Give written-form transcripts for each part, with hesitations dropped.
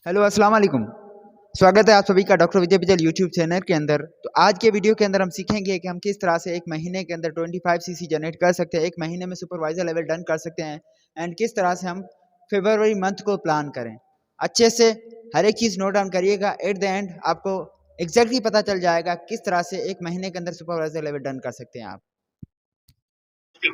Hello अस्सलाम वालेकुम। स्वागत है आप सभी का डॉक्टर विजय बिजल यूट्यूब चैनल के अंदर। तो आज के वीडियो के अंदर हम सीखेंगे कि हम किस तरह से एक महीने के अंदर 25 सीसी जनरेट कर सकते हैं, एक महीने में सुपरवाइजर लेवल डन कर सकते हैं एंड किस तरह से हम फरवरी मंथ को प्लान करें। अच्छे से हर एक चीज़ नोट डाउन करिएगा। एट द एंड आपको एग्जैक्टली पता चल जाएगा किस तरह से एक महीने के अंदर सुपरवाइजर लेवल डन कर सकते हैं आप।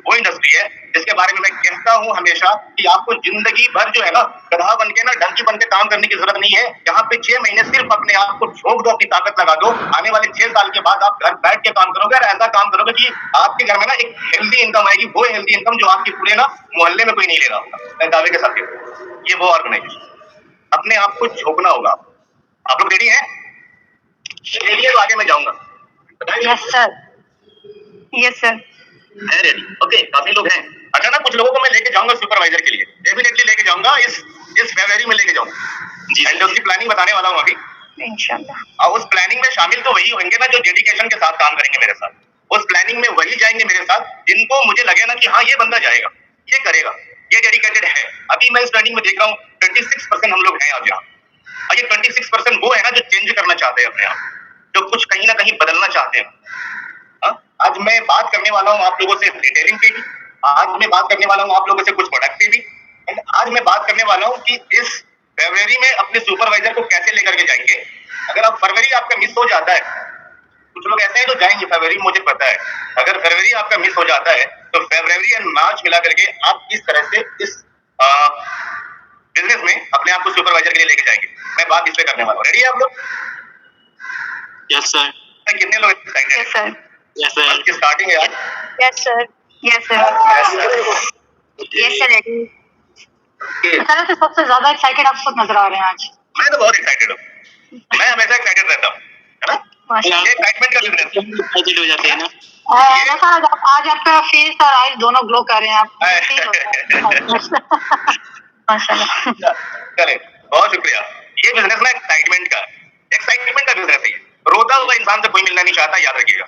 वो इंडस्ट्री है जिसके बारे में मैं कहता हूँ हमेशा कि आपको जिंदगी भर जो है ना गधा बन के ना डंकी बन के काम करने की जरूरत नहीं है। यहाँ पे 6 महीने सिर्फ अपने आप को झोंक दो, अपनी ताकत लगा दो। आने वाले 6 साल के बाद आप घर बैठ के काम करोगे और ऐसा काम करोगे कि आपके घर में ना एक हेल्दी इनकम आएगी, वो हेल्दी इनकम जो आपके पूरे ना मोहल्ले में कोई नहीं ले रहा होगा। मैं दावे के साथ ये वो ऑर्गेनाइजेशन अपने आप को झोंकना होगा। आप लोग रेडी है? रेडी है तो आगे मैं जाऊंगा। यस सर, यस सर है रेडी? ओके, काफी लोग हैं। अच्छा ना, कुछ लोगों को मैं लेके जाऊंगा सुपरवाइजर के लिए, डेफिनेटली लेके जाऊंगा। इस फरवरी में लेके जाऊंगा जी। एंड उसकी प्लानिंग बताने वाला हूँ अभी इंशाल्लाह। और उस प्लानिंग में शामिल तो वही होंगे ना जो डेडिकेशन के साथ काम करेंगे मेरे साथ। उस प्लानिंग में वही जाएंगे मेरे साथ जिनको मुझे लगे ना कि हाँ ये बंदा जाएगा, ये करेगा, ये डेडिकेटेड है। अभी मैं इस प्लानिंग में देख रहा हूँ 26% हम लोग हैं अब यहाँ। और ये 26% वो है ना जो चेंज करना चाहते हैं अपने आप, जो कुछ कहीं ना कहीं बदलना चाहते हैं। आज मैं बात करने वाला हूँ आप लोगों से रिटेलिंग पे भी, आज मैं बात करने वाला हूँ आप लोगों से कुछ प्रोडक्ट पे भी, एंड आज मैं बात करने वाला हूँ कि इस फरवरी में अपने सुपरवाइजर को कैसे लेकर के जाएंगे। अगर आप फरवरी आपका मिस हो जाता है, कुछ लोग ऐसे हैं तो जाएंगे फरवरी, मुझे पता है। अगर फरवरी आपका मिस हो जाता है तो फरवरी एंड मार्च मिला करके आप किस तरह से इस बिजनेस में अपने आप को सुपरवाइजर के लिए लेके जाएंगे, मैं बात इस पे करने वाला हूँ। रेडी है आप लोग? Yes sir. कितने लोग एक्साइटेड हैं? Yes sir, yes sir. Month की स्टार्टिंग है आज। Yes sir, yes sir, yes sir ready. Sir से सबसे ज्यादा एक्साइटेड आप सब नजर आ रहे हैं आज। मैं तो बहुत एक्साइटेड हूँ, मैं हमेशा एक्साइटेड रहता हूँ, है ना? ये एक्साइटमेंट का बिजनेस एक्साइटेड हो जाते हैं ना। आज आपका फेस और आईज दोनों ग्लो कर रहे हैं आप। माशाल्लाह। चले, बहुत शुक्रिया। ये बिजनेस ना एक्साइटमेंट का बिजनेस है। रोता हुआ इंसान से कोई मिलना नहीं चाहता, याद रखिएगा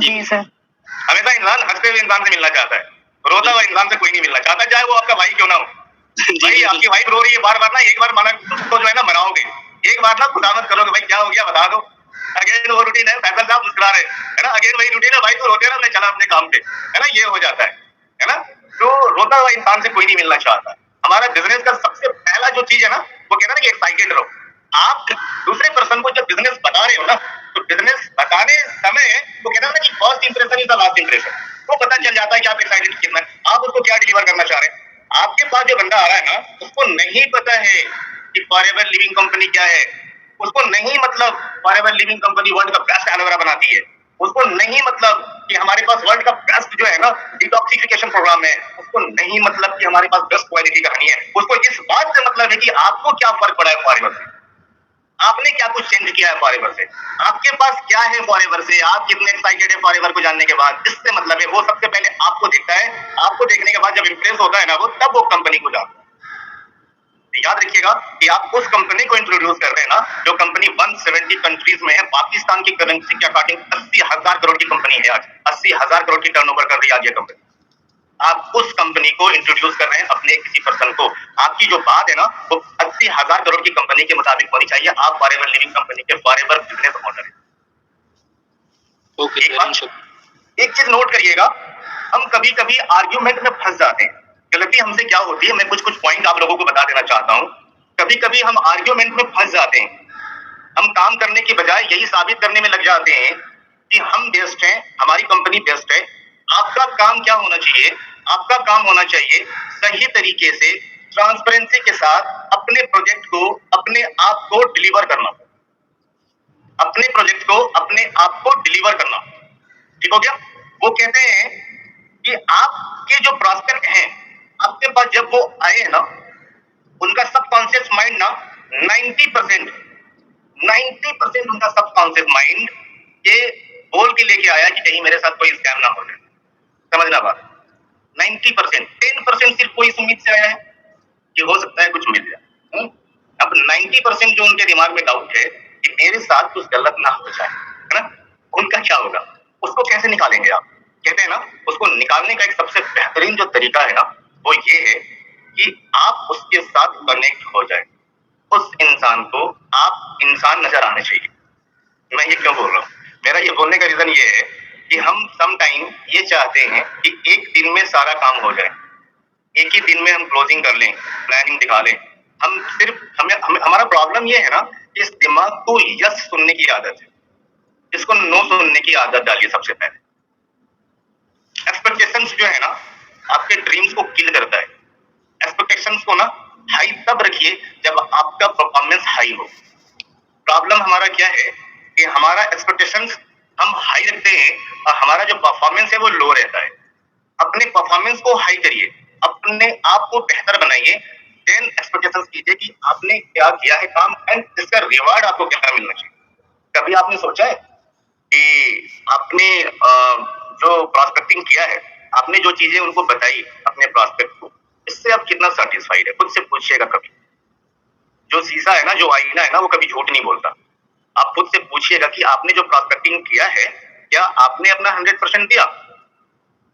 जी सर। हमेशा इंसान हंसते हुए इंसान से मिलना चाहता है, रोता हुआ इंसान से कोई नहीं मिलना चाहता, चाहे वो आपका भाई क्यों ना हो। भाई आपकी वाइफ रो रही है बार बार ना, एक बार माना उसको जो है ना मनाओगे, एक बार ना खुदामत करोगे, भाई क्या हो गया बता दो। अगेन वो रूटीन है, फैसल साहब मुस्कुरा रहे है ना, अगेन वही रूटीन है, भाई तू रोते ना, मैं चला अपने काम पे, है ना, ये हो जाता है ना। तो रोता हुआ इंसान से कोई नहीं मिलना चाहता। हमारा बिजनेस का सबसे पहला जो चीज है ना, वो कहना ना कि एक्साइटेड रहो। आप दूसरे पर्सन को जब बिजनेस बता रहे हो ना, तो बिजनेस बताने समय वो कहना ना कि first impression is the last impression. वो पता चल जाता है कि आप एक्साइटेड कितना है, आप उसको क्या डिलीवर करना चाह रहे हैं। आपके पास जो बंदा आ रहा है ना, उसको नहीं पता है कि फॉरएवर लिविंग कंपनी क्या है, उसको नहीं मतलब फॉरएवर लिविंग कंपनी वर्ल्ड का बेस्ट एलोवेरा बनाती है, उसको नहीं मतलब कि हमारे पास वर्ल्ड का बेस्ट जो है ना डिटॉक्सिफिकेशन प्रोग्राम है, उसको नहीं मतलब कि हमारे पास बेस्ट क्वालिटी कहानी है। उसको इस बात से मतलब है कि आपको क्या फर्क पड़ा है फॉरएवर से, आपने क्या कुछ चेंज किया है फॉरएवर से, आपके पास क्या है फॉरएवर से, आप कितने एक्साइटेड है फॉरएवर को जानने के बाद। इससे मतलब है वो सबसे पहले आपको देखता है, आपको देखने के बाद जब इंप्रेस होता है ना वो, तब वो कंपनी को जानता है। याद रखिएगा कि आप उस कंपनी को इंट्रोड्यूस कर रहे हैं ना जो कंपनी 170 कंट्रीज में है, पाकिस्तान की करेंसी के अकॉर्डिंग 80,000 करोड़ की कंपनी है आज, 80,000 करोड़ की टर्नओवर कर रही है आज ये कंपनी। आप उस कंपनी को इंट्रोड्यूस कर रहे हैं अपने किसी पर्सन को, आपकी जो बात है ना वो 80,000 करोड़ की कंपनी के मुताबिक होनी चाहिए। आप फॉरएवर लिविंग कंपनी के फॉरएवर बिजनेस ओनर हैं। एक चीज नोट करिएगा, हम कभी कभी आर्ग्यूमेंट में फंस जाते हैं। गलती हमसे क्या होती है, मैं कुछ पॉइंट आप लोगों को बता देना चाहता हूँ। कभी कभी हम आर्ग्यूमेंट में फंस जाते हैं, हम काम करने की बजाय यही साबित करने में लग जाते हैं कि हम बेस्ट हैं, हमारी कंपनी बेस्ट है। आपका काम क्या होना चाहिए, आपका काम होना चाहिए सही तरीके से ट्रांसपेरेंसी के साथ अपने प्रोजेक्ट को अपने आप को डिलीवर करना, अपने प्रोजेक्ट को अपने आप को डिलीवर करना। ठीक हो गया? वो कहते हैं कि आपके जो प्रॉस्पेक्ट हैं, आपके पास जब वो आए ना, उनका सबकॉन्शियस माइंड ना 90% उनका सबकॉन्शियस माइंड ये बोल के लेके आया कि कहीं मेरे साथ कोई स्कैम ना हो जाए। समझना बात, 90%, 10% सिर्फ कोई उम्मीद से आया है कि हो सकता है कुछ मिल जाए। अब 90% जो उनके दिमाग में डाउट है कि मेरे साथ कुछ गलत ना हो जाए, है ना, उनका क्या होगा, उसको कैसे निकालेंगे आप? कहते हैं ना, उसको निकालने का एक सबसे बेहतरीन जो तरीका है ना वो ये है कि आप उसके साथ कनेक्ट हो जाए। उस इंसान को आप इंसान नजर आने चाहिए। मैं ये क्यों बोल रहा हूँ? मेरा ये बोलने का रीजन ये है कि हम सम टाइम ये चाहते हैं कि एक दिन में सारा काम हो जाए, एक ही दिन में हम क्लोजिंग कर लें, प्लानिंग दिखा लें। हम सिर्फ हमें हमारा प्रॉब्लम ये है ना कि इस दिमाग को यस सुनने की आदत है, इसको नो सुनने की आदत डालिए। सबसे पहले एक्सपेक्टेशंस जो है ना आपके ड्रीम्स को किल करता है। एक्सपेक्टेशंस को ना हाई तब रखिए जब आपका परफॉर्मेंस हाई हो। प्रॉब्लम हमारा क्या है कि हमारा एक्सपेक्टेशंस हम हाई रखते हैं और हमारा जो परफॉर्मेंस है वो लो रहता है। अपने परफॉर्मेंस को हाई करिए, अपने आप को बेहतर बनाइए, देन एक्सपेक्टेशंस कीजिए कि आपने क्या किया है काम एंड इसका रिवार्ड आपको क्या मिलना चाहिए। कभी आपने सोचा है कि आपने जो प्रॉस्पेक्टिंग किया है, आपने जो चीजें उनको बताई अपने प्रॉस्पेक्ट को, इससे आप कितना सेटिस्फाइड है? खुद से पूछिएगा कभी। जो शीशा है ना, जो आईना है ना, वो कभी झूठ नहीं बोलता। आप खुद से पूछिएगा कि आपने जो प्रॉस्पेक्टिंग किया है, क्या आपने अपना 100% दिया?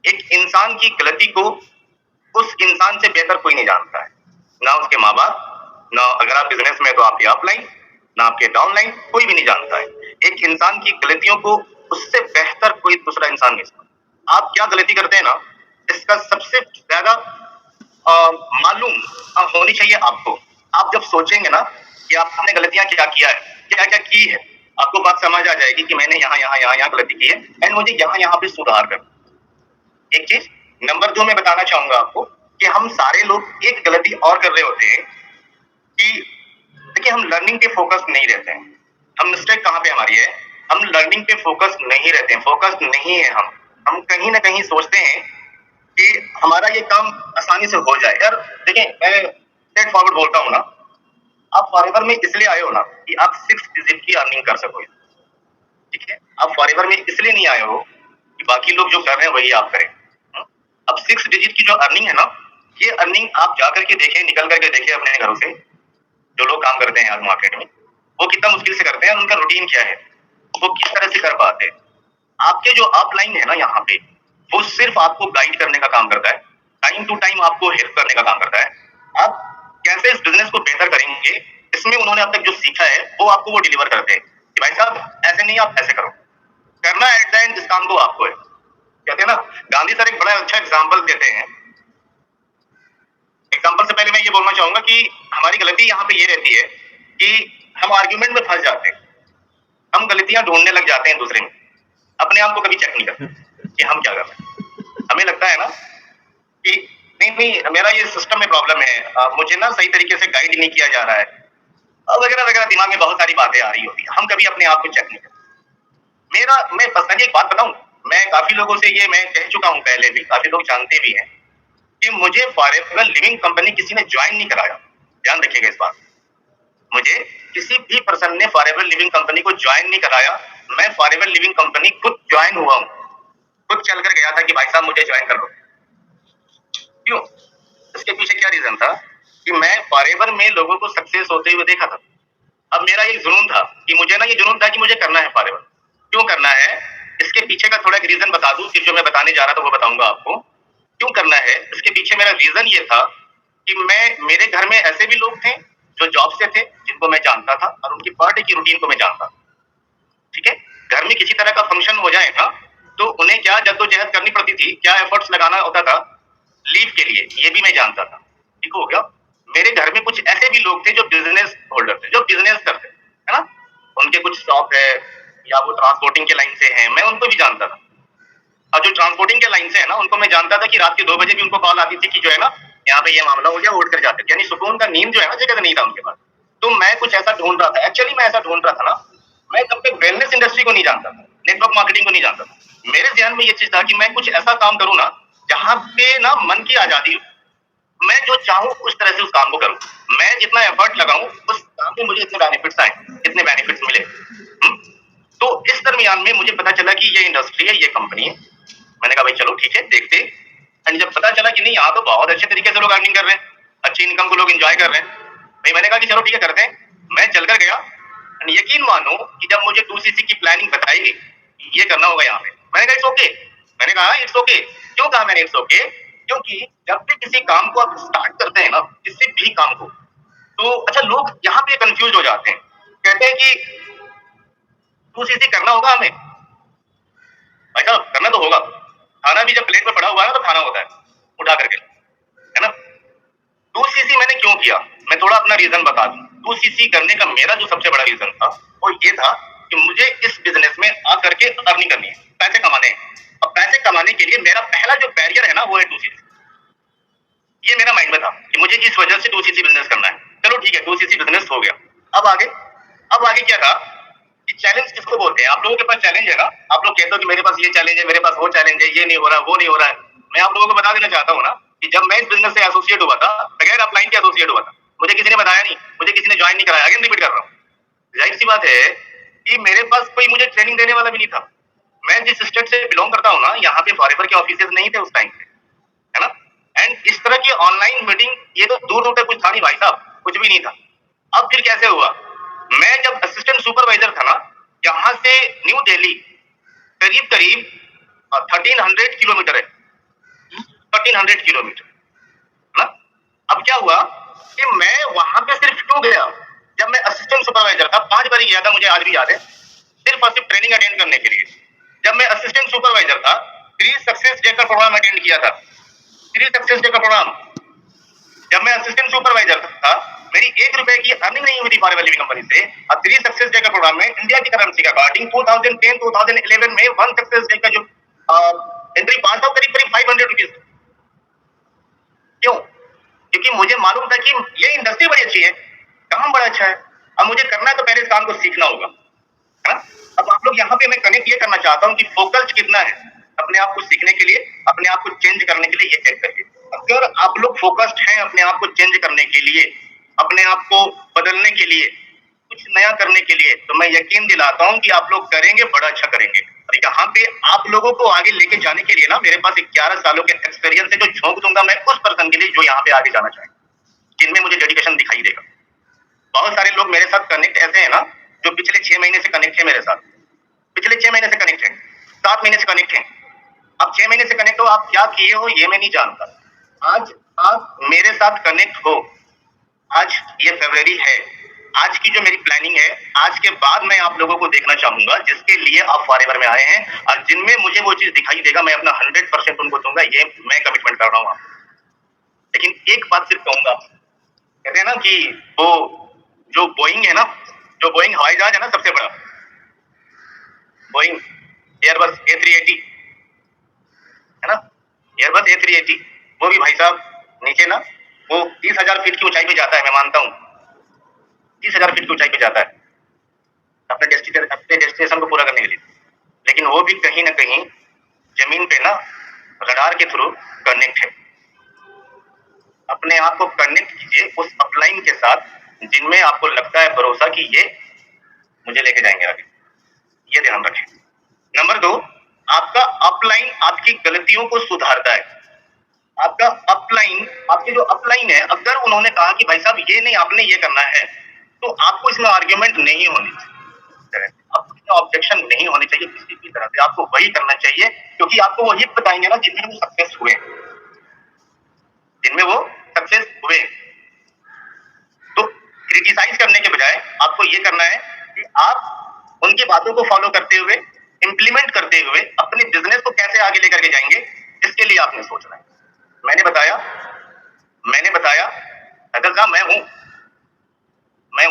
एक इंसान की गलती को उस इंसान से बेहतर कोई नहीं जानता है, ना उसके माँ बाप, ना अगर आप बिजनेस में तो आपके अपलाइन, ना आपके डाउनलाइन, कोई भी नहीं जानता है। एक इंसान की गलतियों को उससे बेहतर कोई दूसरा इंसान नहीं जानता। आप क्या गलती करते हैं ना, इसका सबसे ज्यादा मालूम होनी चाहिए आपको। आप जब सोचेंगे ना कि आपने गलतियां क्या किया है, क्या क्या की है, आपको बात समझ आ जाएगी कि मैंने यहाँ गलती की है एंड मुझे यहाँ पे सुधार करना। एक चीज नंबर 2 में बताना चाहूंगा आपको कि हम सारे लोग एक गलती और कर रहे होते हैं कि देखिए हम लर्निंग पे फोकस नहीं रहते हैं। हम मिस्टेक कहाँ पे हमारी है, हम लर्निंग पे फोकस नहीं रहते हैं, फोकस नहीं है। हम कहीं ना कहीं सोचते हैं कि हमारा ये काम आसानी से हो जाए। यार देखिए मैं स्ट्रेट फॉरवर्ड बोलता हूँ ना, आप फॉरएवर में इसलिए आए हो ना कि आप 6 डिजिट की अर्निंग कर सको, ठीक है। आप फॉरएवर में इसलिए नहीं आए हो कि बाकी लोग जो कर रहे हैं वही आप करें। अब 6 डिजिट की जो अर्निंग है ना, ये अर्निंग आप जाकर के देखें, निकल करके देखें अपने घरों से। जो लोग काम करते हैं आज मार्केट में, वो कितना मुश्किल से करते हैं, उनका रूटीन क्या है, वो किस तरह से कर पाते हैं। आपके जो अपलाइन है ना यहाँ पे, वो सिर्फ आपको गाइड करने का काम करता है, टाइम टू टाइम आपको हेल्प करने का काम करता है। आप कैसे इस बिजनेस को बेहतर करेंगे, इसमें उन्होंने अब तक जो सीखा है वो आपको वो डिलीवर करते हैं कि भाई साहब ऐसे नहीं, आप ऐसे करो। करना एट द एंड इस काम को आपको है। कहते हैं ना, गांधी सर एक बड़ा अच्छा एग्जाम्पल देते हैं। एग्जाम्पल से पहले मैं ये बोलना चाहूंगा कि हमारी गलती यहाँ पे ये रहती है कि हम आर्ग्यूमेंट में फंस जाते हैं, हम गलतियां ढूंढने लग जाते हैं दूसरे में, अपने आप को कभी चेक नहीं करते कि हम क्या कर रहे हैं। हमें लगता है ना कि नहीं मेरा ये सिस्टम में प्रॉब्लम है, मुझे ना सही तरीके से गाइड नहीं किया जा रहा है, वगैरह वगैरह, दिमाग में बहुत सारी बातें आ रही होती है। हम कभी अपने आप को चेक नहीं करते। मैं पर्सनली एक बात बताऊं, मैं काफी लोगों से ये मैं कह चुका हूं पहले भी, काफी लोग जानते भी हैं कि मुझे फॉरएवर लिविंग कंपनी किसी ने ज्वाइन नहीं कराया। ध्यान रखिएगा इस बात। मुझे किसी भी पर्सन ने फॉरएवर लिविंग कंपनी को ज्वाइन नहीं कराया। मैं फॉरएवर लिविंग कंपनी खुद ज्वाइन हुआ हूँ, खुद चलकर गया था कि भाई साहब मुझे ज्वाइन कर लो। क्यों? इसके पीछे क्या रीजन था कि मैं फॉरएवर में लोगों को सक्सेस होते हुए देखा था। अब मेरा ये जुनून था कि मुझे करना है फॉरएवर। क्यों करना है, इसके पीछे का थोड़ा एक रीजन बता दूं, कि जो मैं बताने जा रहा था वो बताऊंगा आपको। क्यों करना है, इसके पीछे मेरा रीजन ये था कि मेरे घर में ऐसे भी लोग थे जो जॉब से थे, जिनको मैं जानता था और उनकी पर डे की रूटीन को मैं जानता था, ठीक है। घर में किसी तरह का फंक्शन हो जाए ना, तो उन्हें क्या जद्दोजहद करनी पड़ती थी, क्या एफर्ट्स लगाना होता था लीव के लिए, ये भी मैं जानता था। ठीक हो गया। मेरे घर में कुछ ऐसे भी लोग थे जो बिजनेस होल्डर थे, जो बिजनेस करते है ना, उनके कुछ शॉप है या वो ट्रांसपोर्टिंग के लाइन से हैं, मैं उनको भी जानता था। और जो ट्रांसपोर्टिंग के लाइन से है ना, उनको मैं जानता था कि रात के 2 बजे भी उनको कॉल आती थी कि जो है ना यहाँ पे ये मामला हो गया, उठ कर जाते, यानी सुकून का नींद जो है ना जगह नहीं था उनके पास। तो मैं कुछ ऐसा ढूंढ रहा था, एक्चुअली मैं ऐसा ढूंढ रहा था ना, मैं तब तक वेलनेस इंडस्ट्री को नहीं जानता था, नेटवर्क मार्केटिंग को नहीं जानता था। मेरे ध्यान में ये चीज था कि मैं कुछ ऐसा काम करूँ ना जहाँ पे ना मन की आजादी हो, मैं जो चाहूँ उस तरह से उस काम को करूँ, मैं जितना एफर्ट लगाऊं उस काम में मुझे इतने बेनिफिट्स आए, इतने बेनिफिट्स मिले। तो इस दरमियान में मुझे पता चला कि ये इंडस्ट्री है, ये कंपनी है। मैंने कहा भाई चलो ठीक है देखते। एंड जब पता चला कि नहीं यहाँ तो बहुत अच्छे तरीके से लोग अर्निंग कर रहे हैं, अच्छी इनकम को लोग एंजॉय कर रहे हैं, भाई मैंने कहा कि चलो ठीक है करते हैं। मैं चल कर गया। यकीन मानो कि जब मुझे 2cc की प्लानिंग बताई गई, ये करना होगा यहाँ पे, मैंने कहा इट्स ओके। मैंने कहा इट्स ओके। क्यों कहा मैंने इट्स ओके? क्योंकि जब भी किसी काम को आप स्टार्ट करते हैं ना, किसी भी काम को, तो अच्छा, लोग यहाँ पे कंफ्यूज हो जाते हैं, कहते हैं कि 2cc करना होगा हमें। भाई साहब करना तो होगा, खाना भी जब प्लेट पे पड़ा हुआ है तो खाना होता है उठा करके, है ना। 2cc मैंने क्यों किया, मैं थोड़ा अपना रीजन बता दूं। 2cc करने का मेरा जो सबसे बड़ा रीजन था वो ये था कि मुझे इस बिजनेस में आकर के अर्निंग करनी है, पैसे कमाने हैं। अब पैसे कमाने के लिए मेरा पहला जो बैरियर है ना वो है 2cc। ये मेरा माइंड में था कि मुझे इस वजह से 2cc बिजनेस करना है। चलो ठीक है, 2cc बिजनेस हो गया। अब आगे क्या था कि चैलेंज किसको बोलते हैं। आप लोगों के पास चैलेंज है ना, आप लोग कहते हो कि मेरे पास ये चैलेंज है, मेरे पास वो चैलेंज है, ये नहीं हो रहा, वो नहीं हो रहा है। मैं आप लोगों को बता देना चाहता हूँ ना कि जब मैं इस बिजनेस से एसोसिएट हुआ था, बगैर अपलाइन के एसोसिएट हुआ था, मुझे किसी ने बताया नहीं, मुझे किसी ने ज्वाइन नहीं कराया। अगेन रिपीट कर रहा हूँ, जाहिर सी बात है कि मेरे पास कोई मुझे ट्रेनिंग देने वाला भी नहीं था। मैं जिस स्टेट से बिलोंग करता हूँ ना, यहाँ पे फॉरएवर के ऑफिसेज नहीं थे उस टाइम पे, है ना। एंड इस तरह की ऑनलाइन मीटिंग ये तो दूर दूर तक कुछ था नहीं भाई साहब, कुछ भी नहीं था। अब फिर कैसे हुआ, मैं जब असिस्टेंट सुपरवाइजर था ना, यहाँ से न्यू दिल्ली करीब 1300 किलोमीटर है, 1300 किलोमीटर ना। अब क्या हुआ कि मैं वहां पे सिर्फ क्यों गया, जब मैं असिस्टेंट सुपरवाइजर था 5 बार गया था, मुझे आज भी याद है, सिर्फ और सिर्फ ट्रेनिंग अटेंड करने के लिए। जब मैं असिस्टेंट सुपरवाइजर था 3 सक्सेस डे का प्रोग्राम अटेंड किया था, 3 सक्सेस डे का प्रोग्राम। जब मैं असिस्टेंट सुपरवाइजर था, मेरी 1 रुपए की अर्निंग नहीं हुई थी फॉरएवर लिविंग कंपनी से। अब 3 सक्सेस डे का प्रोग्राम में इंडिया की करेंसी का अकॉर्डिंग 2010-2011 में 1 सक्सेस डे का जो एंट्री पास था करीब 500 रुपीज। क्यों? क्योंकि मुझे मालूम था कि ये इंडस्ट्री बड़ी अच्छी है, काम बड़ा अच्छा है, अब मुझे करना है तो पहले इस काम को सीखना होगा, है ना। अब आप लोग यहाँ पे मैं कनेक्ट ये करना चाहता हूँ कि फोकस्ड कितना है अपने आप को सीखने के लिए, अपने आप को चेंज करने के लिए, ये चेक करिए। अगर आप लोग फोकस्ड हैं अपने आप को चेंज करने के लिए, अपने आप को बदलने के लिए, कुछ नया करने के लिए, तो मैं यकीन दिलाता हूँ कि आप लोग करेंगे, बड़ा अच्छा करेंगे। और यहाँ पे आप लोगों को आगे लेके जाने के लिए ना, मेरे पास 11 सालों के एक्सपीरियंस है जो झोंक दूंगा मैं उस पर्सन के लिए जो यहाँ पे आगे जाना चाहे, जिनमें मुझे डेडिकेशन दिखाई देगा। बहुत सारे लोग मेरे साथ कनेक्ट ऐसे हैं ना जो पिछले 6 महीने से कनेक्ट है मेरे साथ, पिछले 6 महीने से कनेक्ट है, 7 महीने से कनेक्ट है। अब 6 महीने से कनेक्ट हो, आप क्या किए हो ये मैं नहीं जानता। आज आप मेरे साथ कनेक्ट हो, आज ये फरवरी है, आज की जो मेरी प्लानिंग है, आज के बाद मैं आप लोगों को देखना चाहूंगा जिसके लिए आप फॉरएवर में आए हैं, और जिनमें मुझे वो चीज दिखाई देगा मैं अपना 100% उनको दूंगा, ये मैं कमिटमेंट कर रहा हूँ। लेकिन एक बात सिर्फ कहूंगा, कहते हैं ना कि वो जो बोइंग है ना, जो बोइंग हवाई जहाज है ना सबसे बड़ा, बोइंग एयरबस A380 है ना, एयरबस A380, वो भी भाई साहब नीचे ना वो 30,000 फीट की ऊंचाई पे जाता है, मैं मानता हूँ 30,000 फीट की ऊंचाई पे जाता है अपने डेस्टिनेशन को पूरा करने के लिए। लेकिन वो भी कहीं ना कहीं जमीन पे ना रडार के थ्रू कनेक्ट है। अपने आप को कनेक्ट कीजिए उस अपलाइन के साथ जिनमें आपको लगता है भरोसा कि ये मुझे लेके जाएंगे आगे, ये ध्यान रखें। नंबर 2, आपका अपलाइन आपकी गलतियों को सुधारता है। आपका अपलाइन, आपके जो अपलाइन है, अगर उन्होंने कहा कि भाई साहब ये नहीं आपने ये करना है, तो आपको इसमें आर्ग्यूमेंट नहीं होनी चाहिए, आपको ऑब्जेक्शन नहीं होनी चाहिए किसी भी तरह से, आपको वही करना चाहिए क्योंकि आपको वही बताएंगे ना जिनमें वो सक्सेस हुए, जिनमें वो सक्सेस हुए। तो क्रिटिसाइज करने के बजाय आपको ये करना है कि आप उनकी बातों को फॉलो करते हुए, इंप्लीमेंट करते हुए अपने बिजनेस को कैसे आगे लेकर के जाएंगे, इसके लिए आपने सोचना है। मैंने बताया अगर साहब मैं हूं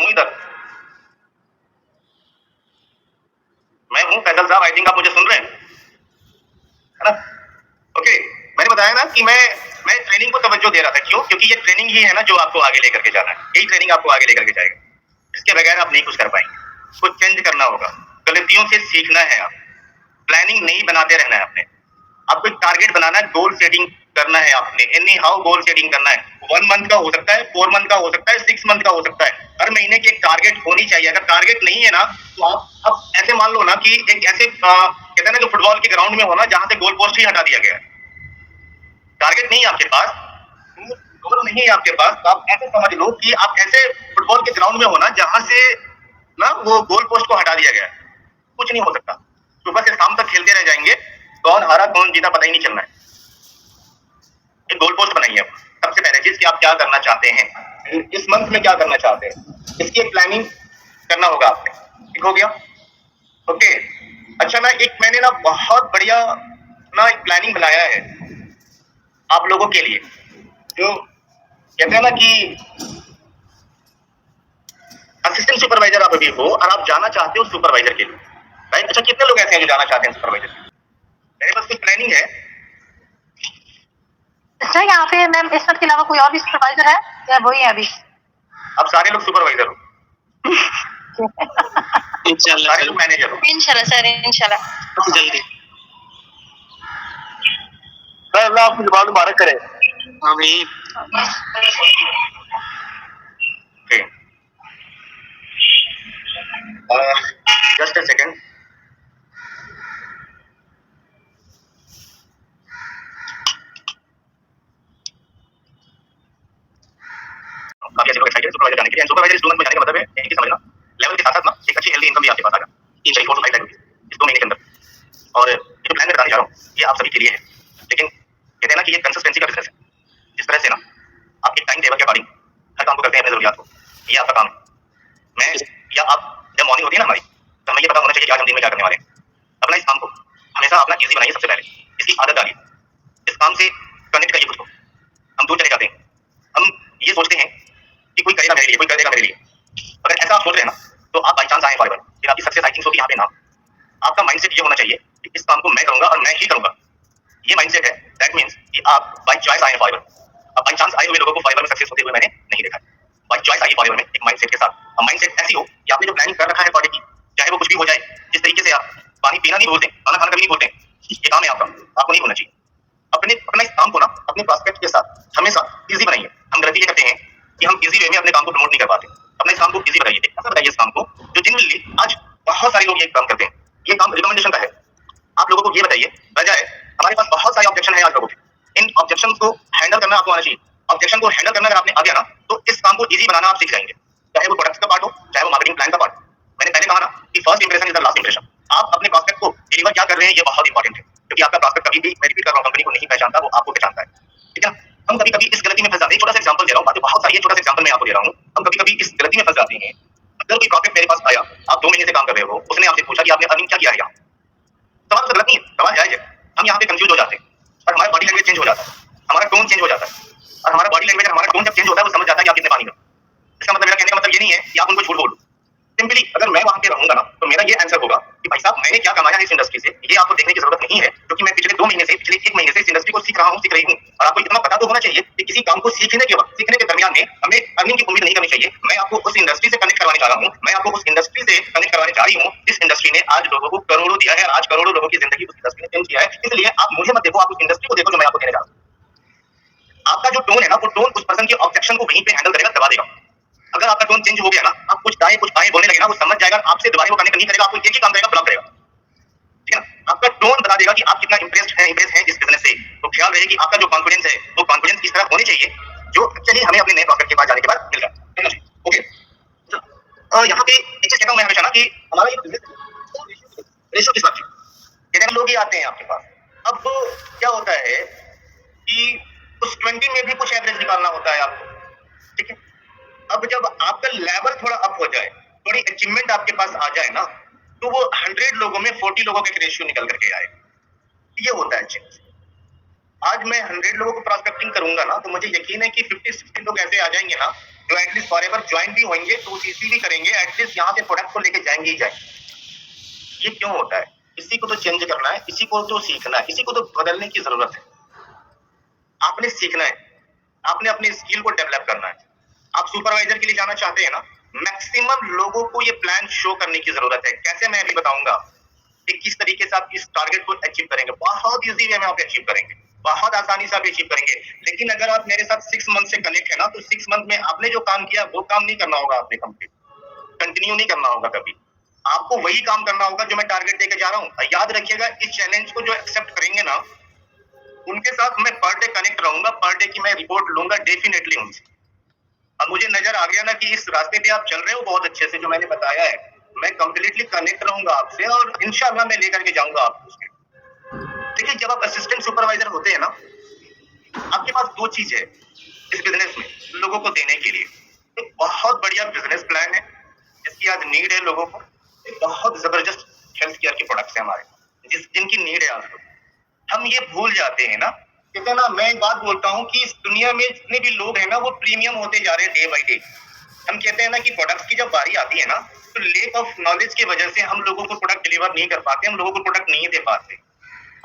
इधर, मैं हूं फैसल साहब, आई थिंक आप मुझे सुन रहे हैं, है ना। ओके, मैंने बताया ना कि मैं ट्रेनिंग को तवज्जो दे रहा था। क्यों? क्योंकि ये ट्रेनिंग ही है ना जो आपको आगे लेकर के जाना है, यही ट्रेनिंग आपको आगे लेकर के जाएगा। इसके बगैर आप नहीं कुछ कर पाएंगे, कुछ चेंज करना होगा, गलतियों से सीखना है, आप प्लानिंग नहीं बनाते रहना है, आपको एक टारगेट बनाना है, गोल सेटिंग करना है, आपने एनी हाउ गोल सेटिंग करना है। 1 मंथ का हो सकता है, 4 मंथ का हो सकता है, 6 मंथ का हो सकता है, हर महीने की एक टारगेट होनी चाहिए। अगर टारगेट नहीं है ना तो आप अब ऐसे मान लो ना कि एक ऐसे कहते हैं ना जो फुटबॉल के ग्राउंड में हो ना जहां से गोल पोस्ट ही हटा दिया गया है, टारगेट नहीं है आपके पास, गोल नहीं है आपके पास, तो आप ऐसे समझ लो कि आप ऐसे फुटबॉल के ग्राउंड में हो ना जहां से ना वो गोल पोस्ट को हटा दिया गया है, कुछ नहीं हो सकता। सुबह से शाम तक खेलते रह जाएंगे, कौन हारा कौन जीता पता ही नहीं चलना है। एक गोल पोस्ट बनाइए सबसे पहले चीज कि आप क्या करना चाहते हैं, इस मंथ में क्या करना चाहते हैं, इसकी एक प्लानिंग करना होगा आपने। ठीक हो गया? ओके। अच्छा ना, एक मैंने ना बहुत बढ़िया ना एक प्लानिंग बनाया है आप लोगों के लिए। जो कहते हैं ना कि असिस्टेंट सुपरवाइजर आप अभी हो और आप जाना चाहते हो सुपरवाइजर के लिए, राइट? अच्छा, कितने लोग ऐसे हैं जो जाना चाहते हैं सुपरवाइजर के लिए? मेरे पास कुछ प्लानिंग है। सर यहाँ पे मैम इस के अलावा कोई और भी सुपरवाइजर है या वही है अभी? अब सारे लोग सुपरवाइजर हो, इंशाल्लाह सारे लोग मैनेजर हो। इंशाल्लाह सर, इंशाल्लाह। जल्दी। अल्लाह आपकी जुबान मुबारक करे। आमीन। Just a second. काफी ऐसे लोग एक्साइटेड सुपरवाइजर जाने के लिए। सुपरवाइजर इस 2 मंथ में जाने का मतलब है कि समझना लेवल के साथ-साथ ना एक अच्छी हेल्दी इनकम भी आपके पास आ जाए। 4 to 5 लाख रुपए इस 2 महीने के अंदर। और ये जो प्लान मैं बताने जा रहा हूँ ये आप सभी के लिए है, लेकिन कहते हैं ना कि ये कंसिस्टेंसी का बिजनेस है। जिस तरह से ना आप एक टाइम टेबल के अकॉर्डिंग हर काम को करते हैं अपनी जरूरियात को, ये आपका काम है। मैं या आप जब मॉर्निंग होती है ना हमारी, तो हमें ये पता होना चाहिए कि आज हम दिन में क्या करने वाले हैं। अपना इस काम को हमेशा अपना ईजी बनाइए। सबसे पहले इसकी आदत डालिए, इस काम से कनेक्ट करिए खुद को। हम दूर चले जाते हैं, हम ये सोचते हैं कि कोई करेगा मेरे लिए, कोई करेगा मेरे लिए। अगर ऐसा आप सोच रहे हैं ना तो आप बाई चांस आए फॉरएवर, फिर आपकी सक्सेस आई थिंक सो कि यहाँ पे ना आपका माइंडसेट ये होना चाहिए कि इस काम को मैं करूंगा और मैं ही करूंगा। ये माइंडसेट है, दैट मींस कि आप बाई चॉइस आए फॉरएवर। अब बाई चांस आए हुए लोगों को फॉरएवर में सक्सेस होते हुए मैंने नहीं देखा। बाई चॉइस आई फॉरएवर में एक माइंडसेट के साथ। अब माइंडसेट ऐसी हो कि आपने जो प्लानिंग कर रखा है फॉर डे की, चाहे वो कुछ भी हो जाए, जिस तरीके से आप पानी पीना नहीं भूलते, खाना खाना कभी नहीं भूलते, ये काम है आपका, आपको नहीं भूलना चाहिए। अपना इस काम को ना अपने प्रॉस्पेक्ट के साथ हमेशा इजी बनाइए। हम गलती ये करते हैं कि हम इजी वे में अपने काम को प्रमोट नहीं कर पाते। अपने इस काम को इजी बनाइए, ऐसा बताइए इस काम को जो जेन्युइनली आज बहुत सारे लोग ये काम करते हैं। ये काम रिकमेंडेशन का है। आप लोगों को ये बताइए, बजाय हमारे पास बहुत सारे ऑब्जेक्शन है आज लोगों के, इन ऑब्जेक्शन को हैंडल करना आपको आना चाहिए। ऑब्जेक्शन को हैंडल करना अगर आपने आ गया ना तो इस काम को इजी बनाना आप सीख जाएंगे, चाहे वो प्रोडक्ट का पार्ट हो, चाहे वो मार्केटिंग प्लान का पार्ट। मैंने पहले कहा ना कि first impression is the last impression. आप अपने प्रॉस्पेक्ट को डिलीवर क्या कर रहे हैं ये बहुत इंपॉर्टेंट है, क्योंकि आपका प्रॉस्पेक्ट कभी भी, मैं रिपीट कर रहा हूं, कंपनी को नहीं पहचानता, वो आपको पहचानता है। ठीक है ना? हम कभी कभी इस गलती में फंस जाते हैं। छोटा सा एग्जांपल दे रहा हूं, बातें बहुत सारी है, छोटा सा एग्जांपल मैं आपको दे रहा हूं। हम कभी कभी इस गलती में फंस जाते हैं। अगर कोई प्रॉस्पेक्ट मेरे पास आया, आप 2 महीने से काम कर रहे हो, उसने आपसे पूछा कि आपने अर्निंग क्या किया है यहाँ, सवाल तो गलत नहीं है, सवाल जायज है। हम यहाँ पे कंफ्यूज हो जाते हैं और हमारा बॉडी लैंग्वेज चेंज हो जाता है, हमारा टोन चेंज हो जाता है। और हमारा बॉडी लैंग्वेज, हमारा टोन जब चेंज होता है वो समझ जाता है कि आप कितने पानी में। इसका मतलब, मेरा कहने का मतलब ये नहीं है कि आप उनको झूठ बोलो। सिंपली अगर मैं वहां पे रहूंगा ना तो मेरा ये आंसर होगा कि भाई साहब मैंने क्या कमाया है इस इंडस्ट्री से, ये आपको देखने की जरूरत नहीं है, क्योंकि मैं पिछले 2 महीने से, पिछले 1 महीने से इस इंडस्ट्री को सीख रहा हूँ, सीख रही हूँ। और आपको इतना पता तो होना चाहिए कि किसी काम को सीखने के दरमियान में हमें अर्निंग की उम्मीद नहीं करनी चाहिए। मैं आपको उस इंडस्ट्री से कनेक्ट करवाने जा रहा हूँ, मैं आपको उस इंडस्ट्री से कनेक्ट करवाने जा रही हूँ जिस इंडस्ट्री ने आज लोगों को करोड़ों दिया है और आज करोड़ों लोगों की जिंदगी उस इंडस्ट्री ने चेंज किया है। इसलिए आप मुझे मत देखो, आप उस इंडस्ट्री को देखो जो मैं आपको देने जा रहा हूँ। आपका जो टोन है ना, वो टोन उस पर्सन के ऑब्जेक्शन को वहीं पे हैंडल करेगा, दबा देगा। अगर आपका टोन चेंज हो गया ना, आप कुछ दाएं कुछ बाएं बोलने लगे ना, वो समझ जाएगा, आपसे दोबारा वो कनेक्ट नहीं करेगा, आपको एक ही काम करेगा, ब्लॉक करेगा। ठीक है ना? आपका टोन बता देगा कि आप कितना इंप्रेस हैं इस बिजनेस से। तो ख्याल रहे कि आपका जो कॉन्फिडेंस है वो कॉन्फिडेंस इस तरह होनी चाहिए जो एक्चुअली हमें अपने नए प्रॉस्पेक्ट के पास जाने के बाद मिल रहा है। ओके, यहाँ पे एक चीज कहता हूँ मैं हमेशा ना कि हमारा ये बिजनेस रेशियो किस बात की, कितने लोग ही आते हैं आपके पास। अब क्या होता है कि उस 20 में भी कुछ एवरेज निकालना होता है आपको। ठीक है, अब जब आपका लेवल थोड़ा अप हो जाए, थोड़ी अचीवमेंट आपके पास आ जाए ना, तो वो 100 लोगों में 40 लोगों का एक रेशियो निकल करके आए। ये होता है चेंज। आज मैं 100 लोगों को प्रोस्पेक्टिंग करूंगा ना, तो मुझे यकीन है कि 50-60 लोग ऐसे आ जाएंगे ना जो एटलीस्ट फॉरएवर ज्वाइन भी होंगे, तो सीसी भी करेंगे, एटलीस्ट यहाँ से प्रोडक्ट को लेके जाएंगे ही जाएंगे। ये क्यों होता है? इसी को तो चेंज करना है, इसी को तो सीखना है, इसी को तो बदलने की जरूरत है। आपने सीखना है, आपने अपनी स्किल को डेवलप करना है। आप सुपरवाइजर के लिए जाना चाहते हैं ना, मैक्सिमम लोगों को ये प्लान शो करने की जरूरत है। कैसे, मैं अभी बताऊंगा कि किस तरीके से आप इस टारगेट को अचीव करेंगे। बहुत इजी वे में आप अचीव करेंगे, बहुत आसानी से आप अचीव करेंगे। लेकिन अगर आप मेरे साथ 6 मंथ से कनेक्ट है ना, तो 6 मंथ में आपने जो काम किया वो काम नहीं करना होगा, आपने कंटिन्यू नहीं करना होगा कभी। आपको वही काम करना होगा जो मैं टारगेट देके जा रहा हूँ। याद रखिएगा, इस चैलेंज को जो एक्सेप्ट करेंगे ना, उनके साथ मैं पर डे कनेक्ट रहूंगा, पर डे की मैं रिपोर्ट लूंगा डेफिनेटली उनसे। अब मुझे नजर आ गया ना कि इस रास्ते पे आप चल रहे हो बहुत अच्छे से, जो मैंने बताया है, मैं कंप्लीटली कनेक्ट रहूंगा आपसे और इंशाल्लाह मैं लेकर के जाऊंगा आपको उसके। देखिए, जब आप असिस्टेंट सुपरवाइजर होते हैं ना, आपके पास 2 चीज है इस बिजनेस में लोगों को देने के लिए। एक बहुत बढ़िया बिजनेस प्लान है जिसकी आज नीड है लोगों को। एक बहुत जबरदस्त हेल्थ केयर के प्रोडक्ट्स हैं हमारे जिनकी नीड है आज लोग। हम ये भूल जाते हैं ना, कहते हैं ना, मैं एक बात बोलता हूँ कि इस दुनिया में जितने भी लोग हैं ना वो प्रीमियम होते जा रहे हैं डे बाई डे। हम कहते हैं ना कि प्रोडक्ट्स की जब बारी आती है ना तो लेक ऑफ नॉलेज की वजह से हम लोगों को प्रोडक्ट डिलीवर नहीं कर पाते, हम लोगों को प्रोडक्ट नहीं दे पाते।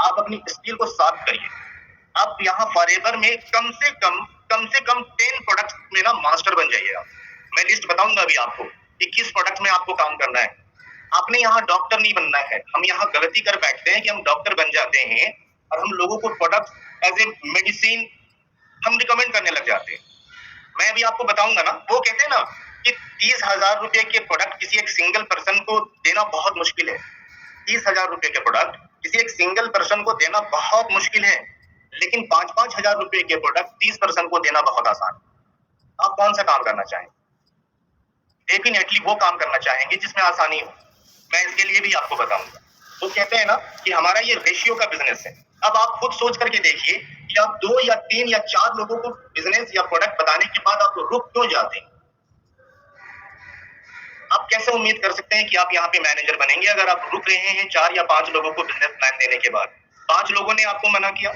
आप अपनी स्किल को साफ करिए। आप यहाँ फॉरएवर में कम से कम 10 प्रोडक्ट्स में ना मास्टर बन जाइएगा। मैं लिस्ट बताऊंगा अभी आपको कि किस प्रोडक्ट में आपको काम करना है। आपने यहाँ डॉक्टर नहीं बनना है। हम यहाँ गलती कर बैठते हैं कि हम डॉक्टर बन जाते हैं और हम लोगों को प्रोडक्ट एज ए मेडिसिन हम रिकमेंड करने लग जाते हैं। मैं अभी आपको बताऊंगा ना, वो कहते हैं ना कि 30,000 रुपए के प्रोडक्ट किसी एक सिंगल पर्सन को देना बहुत मुश्किल है। 30,000 रुपए के प्रोडक्ट किसी एक सिंगल पर्सन को देना बहुत मुश्किल है, लेकिन 5-5 हजार रुपए के प्रोडक्ट 30 पर्सन को देना बहुत आसान। आप कौन सा काम करना चाहेंगे? डेफिनेटली वो काम करना चाहेंगे जिसमें आसानी हो। मैं इसके लिए भी आपको बताऊंगा। वो कहते हैं ना कि हमारा ये रेशियो का बिजनेस है। अब आप खुद सोच करके देखिए कि आप 2 या 3 या 4 लोगों को बिजनेस या प्रोडक्ट बताने के बाद आप रुक क्यों जाते हैं? आप कैसे उम्मीद कर सकते हैं कि आप यहाँ पे मैनेजर बनेंगे अगर आप रुक रहे हैं 4 या 5 लोगों को बिजनेस प्लान देने के बाद? 5 लोगों ने आपको मना किया,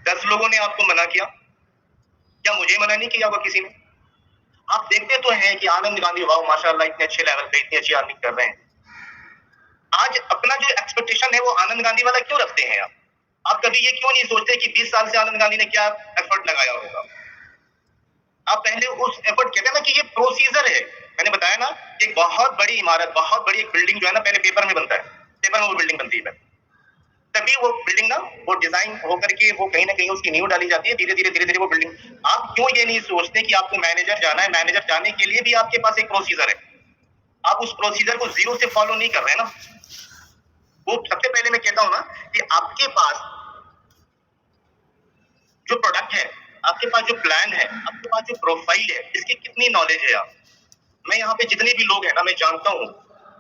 10 लोगों ने आपको मना किया, क्या मुझे मना नहीं किया होगा किसी ने? आप देखते तो हैं कि आनंद गांधी वाह माशाल्लाह इतने अच्छे लेवल पे इतनी अच्छी अर्निंग कर रहे हैं। आज अपना जो एक्सपेक्टेशन है वो आनंद गांधी वाला क्यों रखते हैं आप? आप कभी ये क्यों नहीं सोचते कि 20 साल से आनंद गांधी ने क्या एफर्ट लगाया होगा? आप पहले उस एफर्ट, कहते हैं ना कि ये प्रोसीजर है। मैंने बताया ना, एक बहुत बड़ी इमारत, बहुत बड़ी एक बिल्डिंग जो है ना पहले पेपर में बनता है, पेपर में वो बिल्डिंग बनती है, तभी वो बिल्डिंग ना वो डिजाइन होकर के वो कहीं ना कहीं उसकी नींव डाली जाती है, धीरे धीरे वो बिल्डिंग। आप क्यों ये नहीं सोचते कि आपको मैनेजर जाना है, मैनेजर जाने के लिए भी आपके पास एक प्रोसीजर है, आप उस प्रोसीजर को जीरो से फॉलो नहीं कर रहे ना। वो सबसे पहले मैं कहता हूं ना कि आपके पास जो प्रोडक्ट है, आपके पास जो प्लान है, आपके पास जो प्रोफाइल है, इसकी कितनी नॉलेज है आप? मैं यहाँ पे जितने भी लोग हैं ना, मैं जानता हूँ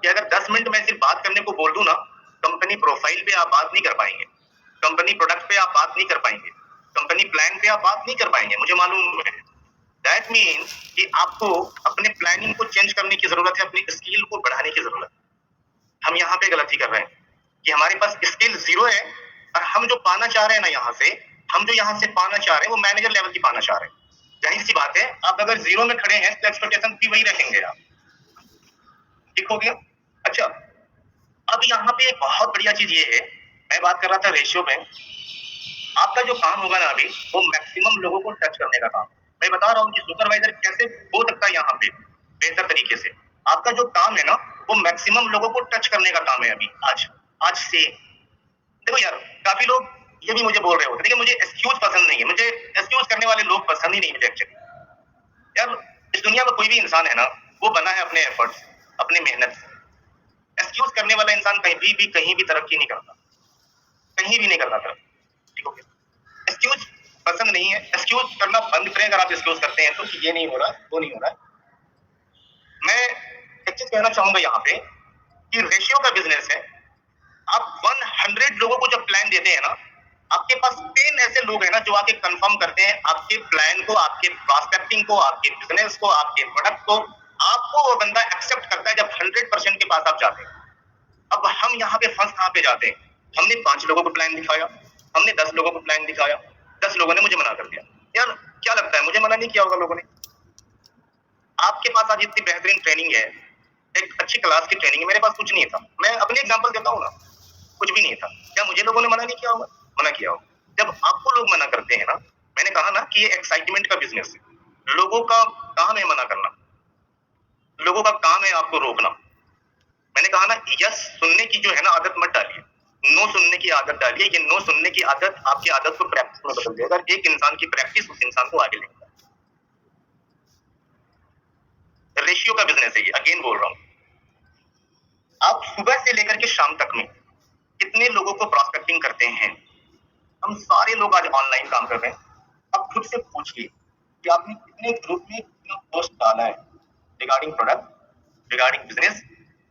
कि अगर 10 मिनट में सिर्फ बात करने को बोल दूं ना, कंपनी प्रोफाइल पे आप बात नहीं कर पाएंगे, कंपनी प्रोडक्ट पे आप बात नहीं कर पाएंगे, कंपनी प्लान पे आप बात नहीं कर पाएंगे, मुझे मालूम है। दैट मीन्स कि आपको अपने प्लानिंग को चेंज करने की जरूरत है, अपनी स्किल को बढ़ाने की जरूरत है। हम यहाँ पे गलती कर रहे हैं कि हमारे पास स्किल जीरो है और हम जो पाना चाह रहे हैं ना यहाँ से, हम जो यहाँ से पाना चाह रहे हैं वो मैनेजर लेवल की पाना चाह रहे हैं। जाहिर सी बात है, आप अगर जीरो में खड़े हैं तो एक्सपेक्टेशन भी वही रखेंगे आप। ठीक हो गया? अच्छा, अब यहाँ पे एक बहुत बढ़िया चीज ये है, मैं बात कर रहा था रेशियो में। आपका जो काम होगा ना अभी, वो मैक्सिमम लोगों को टच करने का काम। मैं बता रहा हूँ कि सुपरवाइजर कैसे हो सकता है यहाँ पे बेहतर तरीके से। आपका जो काम है ना वो मैक्सिमम लोगों को टच करने का काम है अभी, आज से। देखो यार, काफी लोग ये भी मुझे बोल रहे होते, लेकिन मुझे एक्सक्यूज पसंद नहीं है, मुझे एक्सक्यूज करने वाले लोग पसंद ही नहीं मुझे एक्चुअली। यार, इस दुनिया में कोई भी इंसान है ना, वो बना है अपने एफर्ट्स, अपने मेहनत से। एक्सक्यूज करने वाला इंसान कहीं भी तरक्की नहीं करता, कहीं भी नहीं करता तरक्की। ठीक हो गया? एक्सक्यूज पसंद नहीं है, एक्सक्यूज करना बंद करें। अगर आप एक्सक्यूज करते हैं तो कि ये नहीं हो रहा, वो नहीं हो रहा। मैं एक चीज कहना चाहूंगा यहाँ पे कि रेशियो का बिजनेस है। आप 100 लोगों को जब प्लान देते हैं ना, आपके पास 10 ऐसे लोग हैं ना जो आके कंफर्म करते हैं आपके प्लान को, आपके प्रॉस्पेक्टिंग को, आपके बिजनेस को, आपके प्रोडक्ट को। आपको वो बंदा एक्सेप्ट करता है जब 100% के पास आप जाते हैं। अब हम यहाँ पे फंस कहाँ पे जाते हैं? हमने 5 लोगों को प्लान दिखाया, हमने 10 लोगों को प्लान दिखाया, 10 लोगों ने मुझे मना कर दिया। यार, क्या लगता है मुझे मना नहीं किया होगा लोगों ने? आपके पास आज इतनी बेहतरीन ट्रेनिंग है, एक अच्छी क्लास की ट्रेनिंग है, मेरे पास कुछ नहीं था। मैं अपने एग्जांपल देता हूँ ना, कुछ भी नहीं था। क्या मुझे लोगों ने मना नहीं किया होगा? मना किया होगा। जब आपको लोग मना करते हैं ना, मैंने कहा ना कि ये एक्साइटमेंट का बिजनेस है। लोगों का काम है मना करना, लोगों का काम है आपको रोकना। मैंने कहा ना, यस सुनने की जो है ना आदत मत डालिए, नो सुनने की आदत डालिए। ये नो सुनने की आदत आपकी आदत को प्रैक्टिस में बदल देगा। एक इंसान की प्रैक्टिस उस इंसान को आगे लेगा। रेशियो का बिजनेस है ये, अगेन बोल रहा हूं। आप सुबह से लेकर के शाम तक में कितने लोगों को प्रॉस्पेक्टिंग करते हैं? हम सारे लोग आज ऑनलाइन काम कर रहे हैं। अब खुद से पूछिए कि आपने कितने ग्रुप में कितना पोस्ट डाला है रिगार्डिंग प्रोडक्ट, रिगार्डिंग बिजनेस।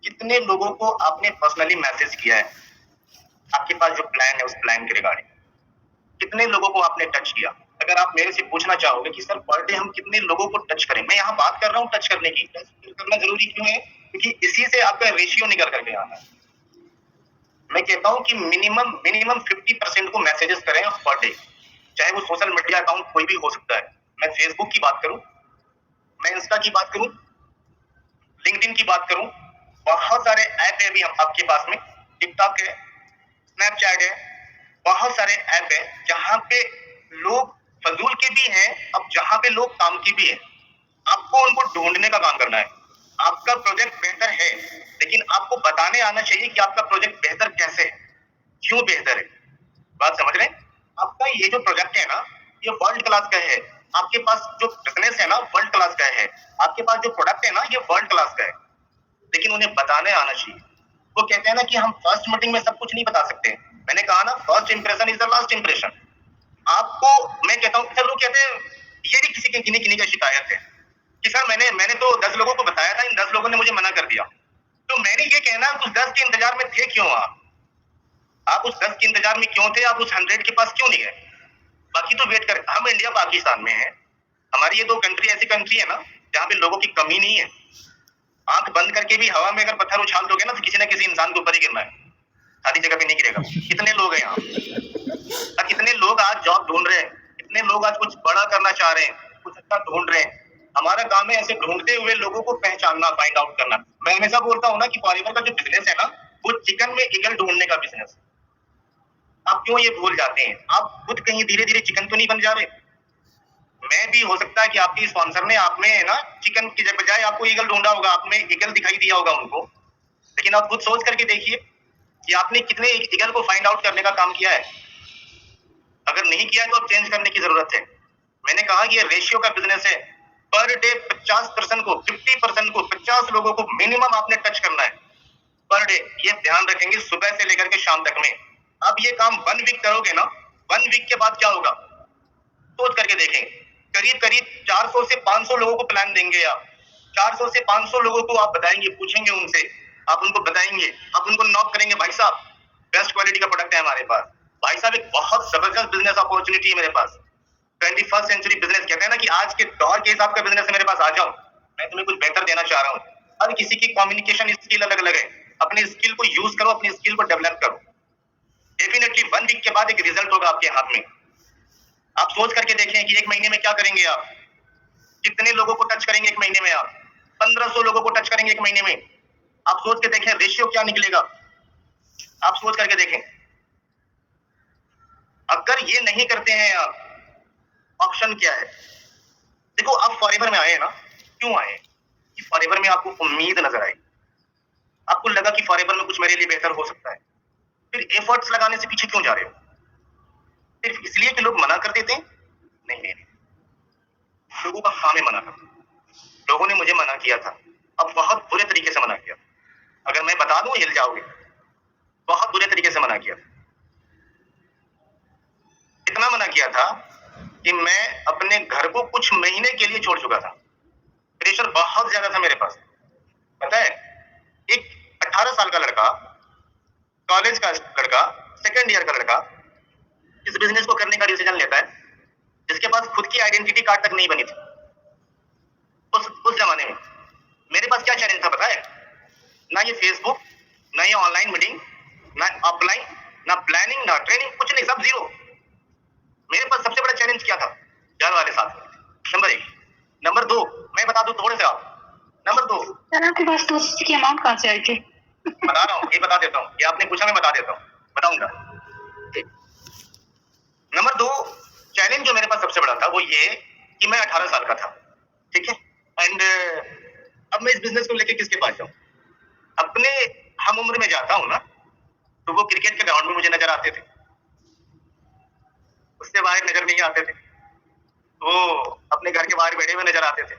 कितने लोगों को आपने पर्सनली मैसेज किया है आपके पास जो प्लान है उस प्लान के रिगार्डिंग? कितने लोगों को आपने टच किया? अगर आप मेरे से पूछना चाहोगे कि सर पर डे हम कितने लोगों को टच करें, मैं यहाँ बात कर रहा हूँ टच करने की। टच करना जरूरी क्यों है? क्योंकि इसी से आपका रेशियो निकल करके आना है। मैं कहता हूँ कि मिनिमम 50% को मैसेजेस करें पर डे, चाहे वो सोशल मीडिया अकाउंट कोई भी हो सकता है। मैं फेसबुक की बात करूं, मैं इंस्टा की बात करूं, लिंक्डइन की बात करूं, बहुत सारे ऐप है अभी हम आपके पास में, टिकटॉक है, स्नैपचैट है, बहुत सारे ऐप है जहां पे लोग फजूल के भी हैं, अब जहां पे लोग काम की भी है। आपको उनको ढूंढने का काम करना है। आपका प्रोजेक्ट बेहतर है, लेकिन आपको बताने आना चाहिए कि आपका प्रोजेक्ट बेहतर कैसे है, क्यों बेहतर है। बात समझ रहे हैं? आपका ये जो प्रोजेक्ट है ना, ये वर्ल्ड क्लास का है। आपके पास जो बिजनेस है ना, वर्ल्ड क्लास का है। आपके पास जो प्रोडक्ट है ना, ये वर्ल्ड क्लास का है, लेकिन उन्हें बताने आना चाहिए। वो कहते हैं ना कि हम फर्स्ट मीटिंग में सब कुछ नहीं बता सकते। मैंने कहा ना, first impression is the last impression. आपको मैं कहता हूँ, सर लोग कहते हैं, ये भी किसी के किन्हीं की शिकायत है कि सर मैंने तो 10 लोगों को बताया था, इन 10 लोगों ने मुझे मना कर दिया। तो मैंने ये कहना, उस 10 के इंतजार में थे क्यों आप उस 10 के इंतजार में क्यों थे? आप उस 100 के पास क्यों नहीं गए? बाकी तो वेट करें। हम इंडिया पाकिस्तान में है, हमारी ये दो कंट्री ऐसी कंट्री है ना जहाँ पे लोगों की कमी नहीं है। आंख बंद करके भी हवा में अगर पत्थर उछाल दोगे ना, तो किसी ना किसी इंसान के ऊपर ही गिरना है, खाली जगह पे नहीं गिरेगा। कितने लोग हैं यहाँ, और कितने लोग आज जॉब ढूंढ रहे हैं, कितने लोग आज कुछ बड़ा करना चाह रहे हैं, कुछ अच्छा ढूंढ रहे हैं। हमारा काम है ऐसे ढूंढते हुए लोगों को पहचानना, फाइंड आउट करना। मैं हमेशा बोलता हूँ ना कि फॉरएवर का जो बिजनेस है ना, वो चिकन में ईगल ढूंढने का बिजनेस। आप क्यों ये भूल जाते हैं? आप खुद कहीं धीरे धीरे चिकन तो नहीं बन जा रहे? मैं भी हो सकता है कि आपके स्पॉन्सर ने आप में ना चिकन की बजाय आपको ईगल ढूंढा होगा, आप में ईगल दिखाई दिया होगा उनको, लेकिन आप खुद सोच करके देखिए कि आपने कितने ईगल को फाइंड आउट करने का काम किया है। अगर नहीं किया है तो अब चेंज करने की जरूरत है। मैंने कहा कि ये रेशियो का बिजनेस है। पर डे 50% को, 50% को, 50 लोगों को मिनिमम आपने टच करना है पर डे। ये ध्यान रखेंगे सुबह से लेकर के शाम तक में। अब ये काम 1 वीक करोगे ना, 1 वीक के बाद क्या होगा सोच करके देखें। करीब करीब 400 से 500 लोगों को प्लान देंगे आप। 400 से 500 लोगों को आप बताएंगे, पूछेंगे उनसे, आप उनको बताएंगे, आप उनको नॉक करेंगे, भाई साहब बेस्ट क्वालिटी का प्रोडक्ट है हमारे पास, भाई साहब एक बहुत जबरदस्त बिजनेस अपॉर्चुनिटी है मेरे पास, 21st सेंचुरी बिजनेस। कहते हैं ना कि आज के दौर के हिसाब का बिजनेस है मेरे पास, आ जाओ, मैं तुम्हें कुछ बेहतर देना चाह रहा हूँ। हर किसी की कम्युनिकेशन स्किल अलग अलग है, अपनी स्किल को यूज करो, अपनी स्किल को डेवलप करो। डेफिनेटली 1 वीक के बाद एक रिजल्ट होगा आपके हाथ में। आप सोच करके देखें कि 1 महीने में क्या करेंगे आप, कितने लोगों को टच करेंगे 1 महीने में आप? 1500 लोगों को टच करेंगे 1 महीने में। आप सोच के देखें रेशियो क्या निकलेगा, आप सोच करके देखें। अगर ये नहीं करते हैं आप, ऑप्शन क्या है? देखो आप फॉरएवर में आए ना, क्यों आए? कि फॉरएवर में आपको उम्मीद नजर आई, आपको लगा कि फॉरएवर में कुछ मेरे लिए बेहतर हो सकता है। फिर एफर्ट्स लगाने से पीछे क्यों जा रहे हो? सिर्फ इसलिए कि लोग मना कर देते हैं? नहीं नहीं, लोगों का काम है मना करना। लोगों ने मुझे मना किया था, अब बहुत बुरे तरीके से मना किया। अगर मैं बता दूं हिल जाओगे, बहुत बुरे तरीके से मना किया। इतना मना किया था कि मैं अपने घर को कुछ महीने के लिए छोड़ चुका था। प्रेशर बहुत ज्यादा था मेरे पास। पता है, एक 18 साल का लड़का, कॉलेज का लड़का, सेकेंड ईयर का लड़का इस बिजनेस को करने का डिसीजन लेता है, जिसके पास खुद की आइडेंटिटी कार्ड तक नहीं बनी थी। उस जमाने में मेरे पास क्या चैलेंज था पता है? ना ये फेसबुक, ना ये ऑनलाइन मीटिंग, ना ऑफलाइन, ना प्लानिंग, ना ट्रेनिंग, कुछ नहीं, सब जीरो। मेरे पास सबसे बड़ा चैलेंज क्या था? घर वाले साथ। नंबर 1। नंबर 2 मैं बता दूं थोड़े से आप। नंबर 2 सर आपके पास तो की अमाउंट कहाँ से आई थी? बता रहा हूँ, ये बता देता हूँ, ये आपने पूछा मैं बता देता हूँ, बताऊंगा। नंबर 2 चैलेंज जो मेरे पास सबसे बड़ा था वो ये कि मैं 18 साल का था, ठीक है, एंड अब मैं इस बिजनेस को लेके किसके पास जाऊं? अपने हम उम्र में जाता हूं ना, तो वो क्रिकेट के ग्राउंड में मुझे नजर आते थे, उससे बाहर नजर नहीं आते थे। वो अपने घर के बाहर बैठे हुए नजर आते थे।